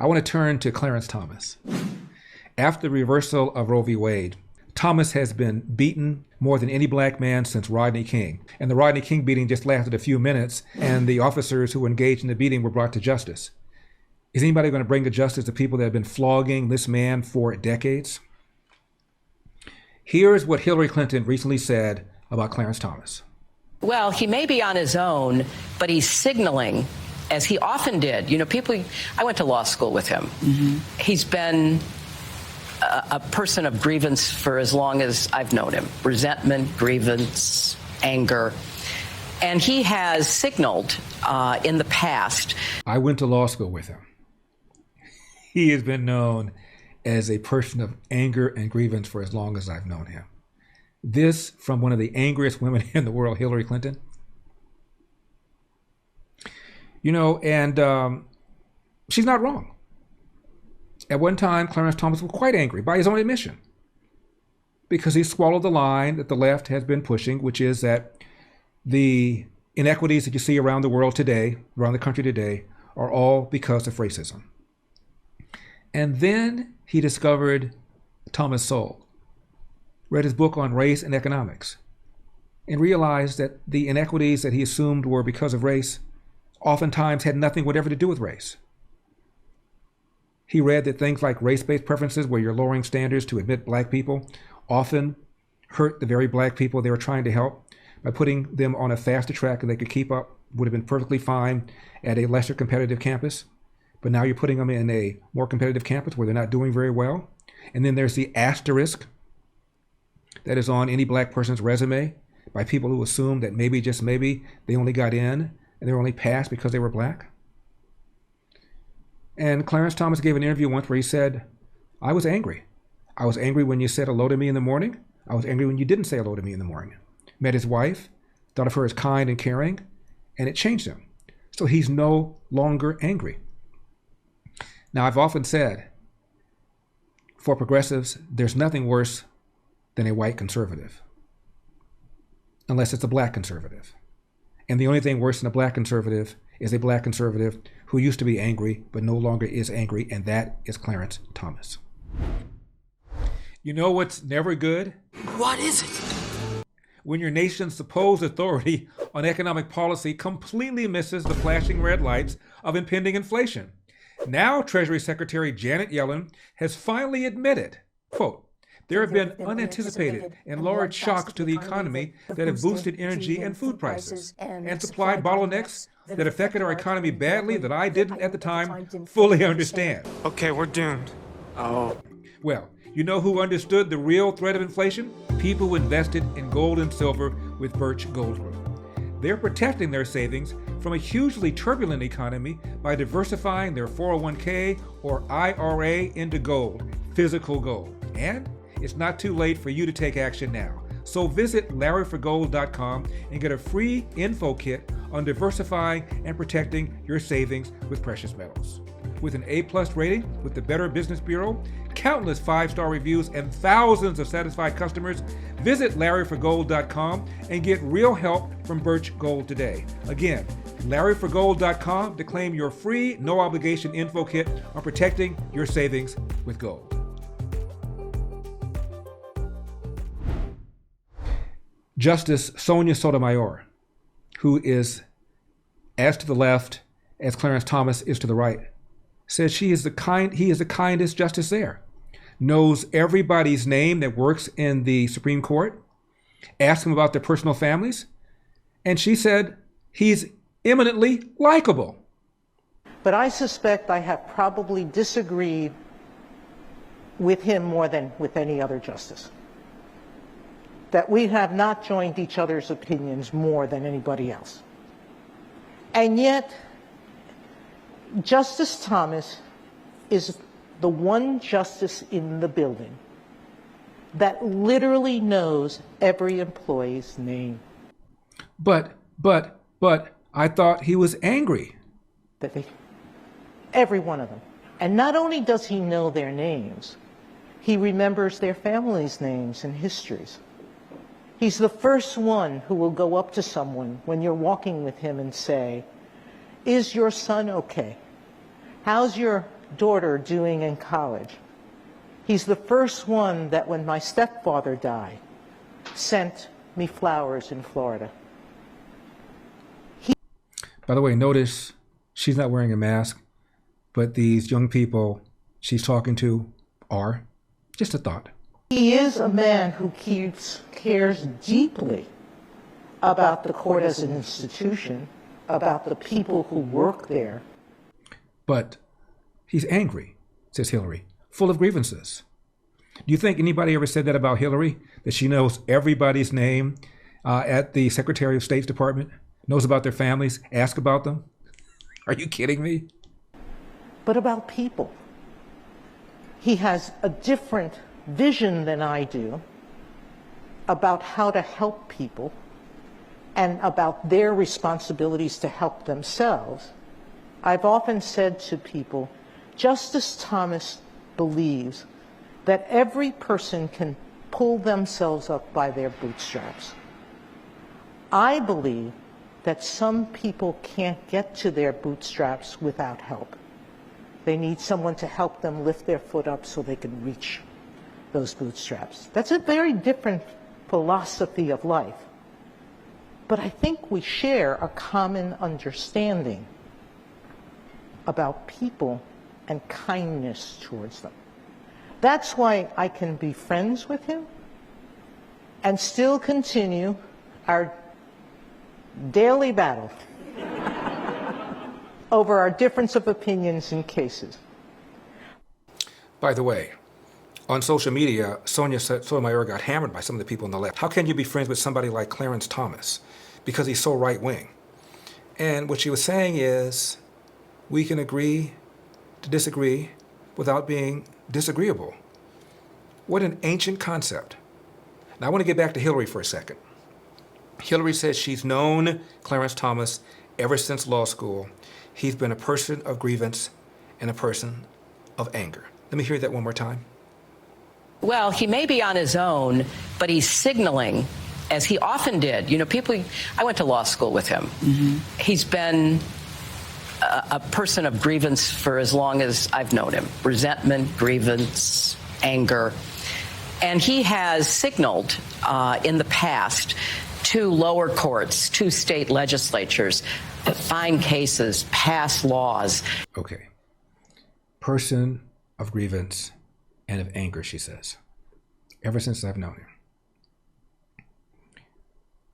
I want to turn to Clarence Thomas. After the reversal of Roe v. Wade, Thomas has been beaten more than any black man since Rodney King. And the Rodney King beating just lasted a few minutes, and the officers who were engaged in the beating were brought to justice. Is anybody going to bring to justice the people that have been flogging this man for decades? Here's what Hillary Clinton recently said about Clarence Thomas. Well, he may be on his own, but he's signaling, as he often did. You know, I went to law school with him. He's been a person of grievance for as long as I've known him. Resentment, grievance, anger. And he has signaled in the past. I went to law school with him. He has been known as a person of anger and grievance for as long as I've known him. This from one of the angriest women in the world, Hillary Clinton. You know, and she's not wrong. At one time, Clarence Thomas was quite angry by his own admission because he swallowed the line that the left has been pushing, which is that the inequities that you see around the world today, around the country today, are all because of racism. And then he discovered Thomas Sowell, read his book on race and economics, and realized that the inequities that he assumed were because of race oftentimes had nothing whatever to do with race. He read that things like race-based preferences, where you're lowering standards to admit black people, often hurt the very black people they were trying to help by putting them on a faster track and they could keep up, would have been perfectly fine at a lesser competitive campus. But now you're putting them in a more competitive campus where they're not doing very well. And then there's the asterisk that is on any black person's resume by people who assume that maybe, just maybe, they only got in and they were only passed because they were black. And Clarence Thomas gave an interview once where he said, I was angry. I was angry when you said hello to me in the morning. I was angry when you didn't say hello to me in the morning. Met his wife, thought of her as kind and caring, and it changed him. So he's no longer angry. Now, I've often said, for progressives, there's nothing worse than a white conservative, unless it's a black conservative. And the only thing worse than a black conservative is a black conservative who used to be angry but no longer is angry, and that is Clarence Thomas. You know what's never good? What is it? When your nation's supposed authority on economic policy completely misses the flashing red lights of impending inflation. Now, Treasury Secretary Janet Yellen has finally admitted, quote, there have been unanticipated and large shocks to the economy that have boosted energy and food prices and supply bottlenecks that affected our economy badly that I didn't at the time fully understand. Okay, we're doomed. Oh. Well, you know who understood the real threat of inflation? People who invested in gold and silver with Birch Gold Group. They're protecting their savings from a hugely turbulent economy by diversifying their 401k or IRA into gold, physical gold. And it's not too late for you to take action now. So visit LarryForGold.com and get a free info kit on diversifying and protecting your savings with precious metals. With an A+ rating with the Better Business Bureau, countless 5-star reviews, and thousands of satisfied customers, visit LarryForGold.com and get real help from Birch Gold today. Again, LarryForGold.com to claim your free, no-obligation info kit on protecting your savings with gold. Justice Sonia Sotomayor, who is as to the left as Clarence Thomas is to the right, says he is the kindest justice there, knows everybody's name that works in the Supreme Court, asked him about their personal families, and she said he's eminently likable. But I suspect I have probably disagreed with him more than with any other justice. That we have not joined each other's opinions more than anybody else. And yet, Justice Thomas is the one justice in the building that literally knows every employee's name. But I thought he was angry. Every one of them. And not only does he know their names, he remembers their families' names and histories. He's the first one who will go up to someone when you're walking with him and say, is your son okay? How's your daughter doing in college? He's the first one that when my stepfather died, sent me flowers in Florida. By the way, notice she's not wearing a mask, but these young people she's talking to are. Just a thought. He is a man who cares deeply about the court as an institution, about the people who work there. But he's angry, says Hillary, full of grievances. Do you think anybody ever said that about Hillary? That she knows everybody's name at the Secretary of State's Department, knows about their families, asks about them? Are you kidding me? But about people. He has a different vision than I do about how to help people and about their responsibilities to help themselves. I've often said to people, Justice Thomas believes that every person can pull themselves up by their bootstraps. I believe that some people can't get to their bootstraps without help. They need someone to help them lift their foot up so they can reach those bootstraps. That's a very different philosophy of life. But I think we share a common understanding about people and kindness towards them. That's why I can be friends with him and still continue our daily battle over our difference of opinions in cases. By the way, on social media, Sonia Sotomayor got hammered by some of the people on the left. How can you be friends with somebody like Clarence Thomas? Because he's so right-wing. And what she was saying is, we can agree to disagree without being disagreeable. What an ancient concept. Now I want to get back to Hillary for a second. Hillary says she's known Clarence Thomas ever since law school. He's been a person of grievance and a person of anger. Let me hear that one more time. Well, he may be on his own, but he's signaling, as he often did. You know, I went to law school with him. Mm-hmm. He's been a person of grievance for as long as I've known him. Resentment, grievance, anger. And he has signaled in the past to lower courts, to state legislatures, find cases, pass laws. Okay. Person of grievance and of anger, she says. Ever since I've known him.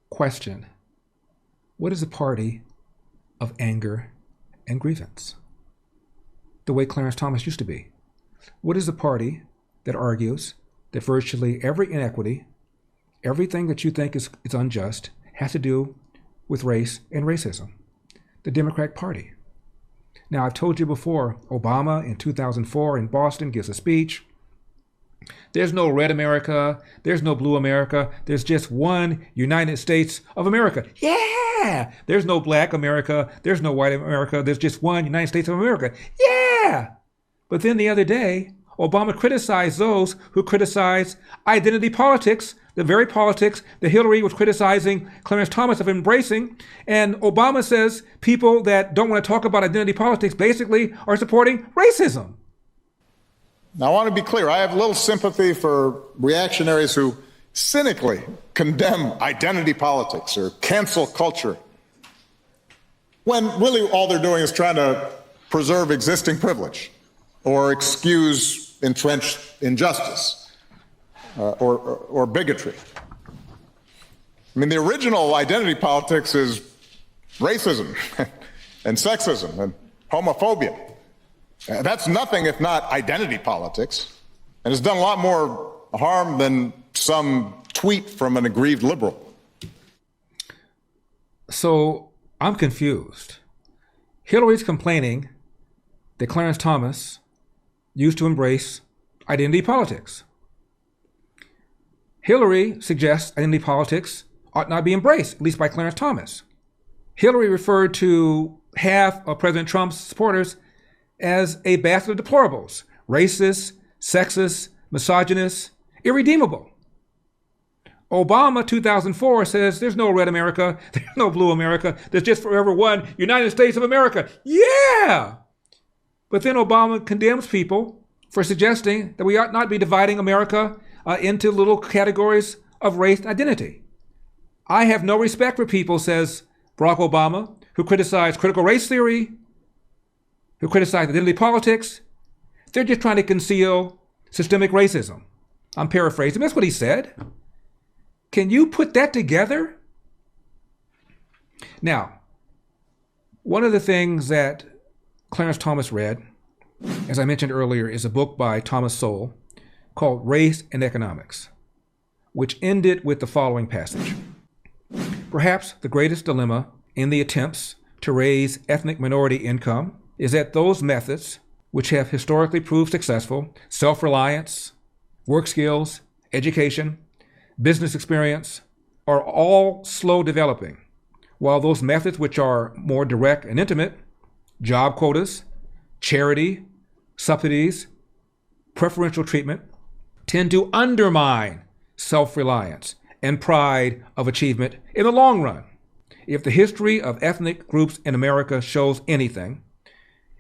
Question. What is a party of anger and grievance? The way Clarence Thomas used to be. What is a party that argues that virtually every inequity, everything that you think is unjust, has to do with race and racism? The Democratic Party. Now, I've told you before, Obama in 2004 in Boston gives a speech. There's no red America. There's no blue America. There's just one United States of America. Yeah! There's no black America. There's no white America. There's just one United States of America. Yeah! But then the other day, Obama criticized those who criticize identity politics, the very politics that Hillary was criticizing Clarence Thomas of embracing. And Obama says people that don't want to talk about identity politics basically are supporting racism. Now, I want to be clear. I have little sympathy for reactionaries who cynically condemn identity politics or cancel culture, when really all they're doing is trying to preserve existing privilege or excuse entrenched injustice or bigotry. I mean, the original identity politics is racism and sexism and homophobia. That's nothing if not identity politics, and it's done a lot more harm than some tweet from an aggrieved liberal. So I'm confused. Hillary's complaining that Clarence Thomas used to embrace identity politics. Hillary suggests identity politics ought not be embraced, at least by Clarence Thomas. Hillary referred to half of President Trump's supporters as a basket of deplorables, racist, sexist, misogynist, irredeemable. Obama, 2004, says there's no red America, there's no blue America, there's just forever one United States of America. Yeah! But then Obama condemns people for suggesting that we ought not be dividing America into little categories of race and identity. I have no respect for people, says Barack Obama, who criticize critical race theory, who criticize identity politics. They're just trying to conceal systemic racism. I'm paraphrasing. That's what he said. Can you put that together? Now, one of the things that Clarence Thomas read, as I mentioned earlier, is a book by Thomas Sowell called Race and Economics, which ended with the following passage. Perhaps the greatest dilemma in the attempts to raise ethnic minority income is that those methods which have historically proved successful, self-reliance, work skills, education, business experience, are all slow developing, while those methods which are more direct and intimate, job quotas, charity, subsidies, preferential treatment, tend to undermine self-reliance and pride of achievement in the long run. If the history of ethnic groups in America shows anything,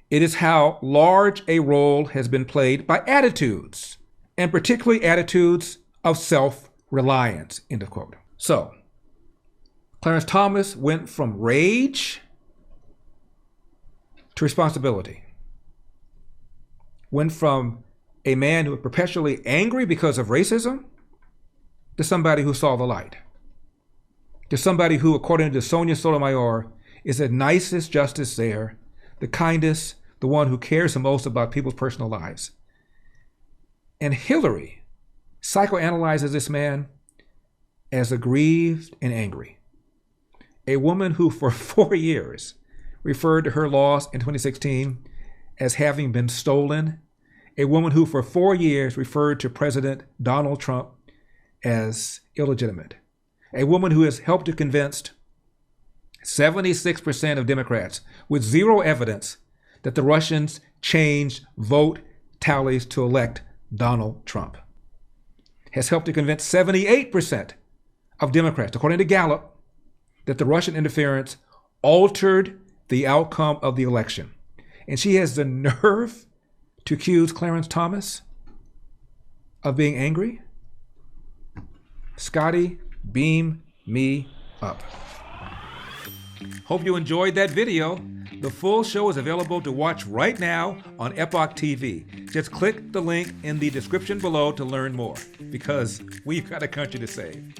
it is how large a role has been played by attitudes, and particularly attitudes of self-reliance, end of quote. So, Clarence Thomas went from rage to responsibility. Went from a man who was perpetually angry because of racism to somebody who saw the light. To somebody who, according to Sonia Sotomayor, is the nicest justice there, the kindest, the one who cares the most about people's personal lives. And Hillary psychoanalyzes this man as aggrieved and angry. A woman who for 4 years referred to her loss in 2016 as having been stolen. A woman who for 4 years referred to President Donald Trump as illegitimate. A woman who has helped to convince 76% of Democrats with zero evidence that the Russians changed vote tallies to elect Donald Trump. Has helped to convince 78% of Democrats, according to Gallup, that the Russian interference altered the outcome of the election. And she has the nerve to accuse Clarence Thomas of being angry? Scotty, beam me up. Hope you enjoyed that video. The full show is available to watch right now on Epoch TV. Just click the link in the description below to learn more, because we've got a country to save.